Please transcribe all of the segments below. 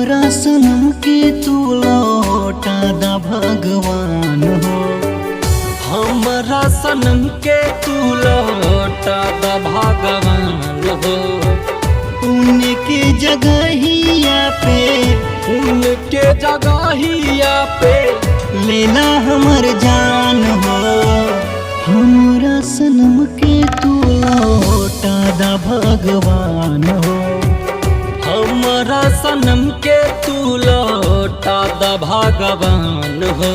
हमरा सनम के तू लौटा दा भगवान हो। हमरा सनम के तू लौटा दा भगवान हो। उनके जगहिया पे उनके जगहिया पे लेला हमर जान हो। हमरा सनम के तू लौटा दा भगवान हो। हमरा सनम के तू लौटा दा भगवान हो।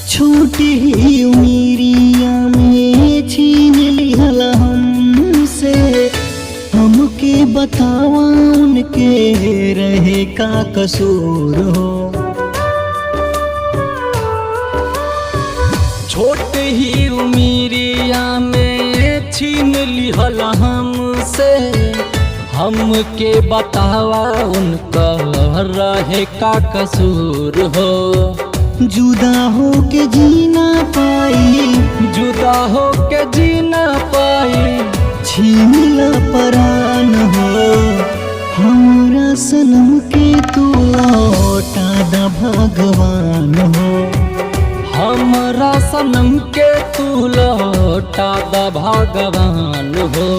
छोटी ही उमिरिया में छीन लिहल हमसे। हमके बतावा उनके रहे का कसूर हो। छोटे ही उमिरिया में छीन लिहल हमसे। हमके बतावा उनका रहे का कसूर हो। जुदा हो के जीना पाई, जुदा हो के जीना पाई, छीनला परान हो। हमरा सनम के तू लौटा दा भगवान हो। हमरा सनम के तू लौटा दा भगवान हो।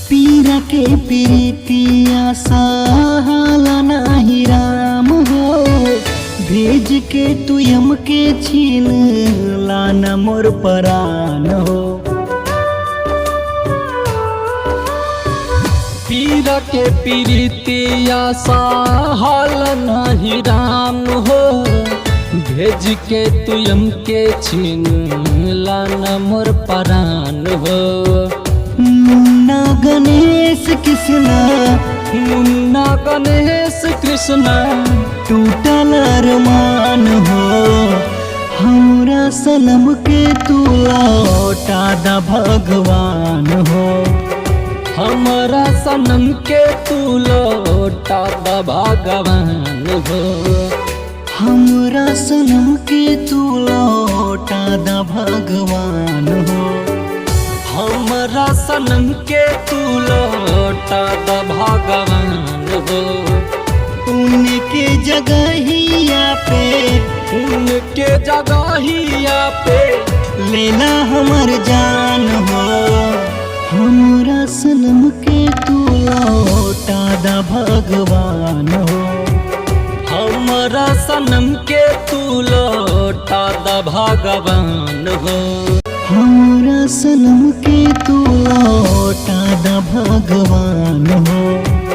पीरा के प्रीतिया सहाला नाही राम हो। भेज के तू हमके छीन लाना मोर परान हो। पीरा के प्रीतिया सहाल नहीं राम हो। भेज के तू हमके छीन लाना मोर परान हो। मुन्ना गणेश कृष्णा, मुन्ना गणेश कृष्णा, टूटल अरमान हो। हमरा सनम के तू लौटा दा भगवान हो। हमरा सनम के तू लौटा दा भगवान हो। हमरा सनम के तू लौटा दा भगवान हो। हमरा सनम के तू लौटा दा भगवान हो। उनके जगहिया पे उनके जगहिया पे लेला हमर जान हो। हमरा सनम के तू लौटा दा भगवान हो। हमरा सनम के तू लौटा दा भगवान हो। हमरा सनम के तू लौटा दा भगवान हो।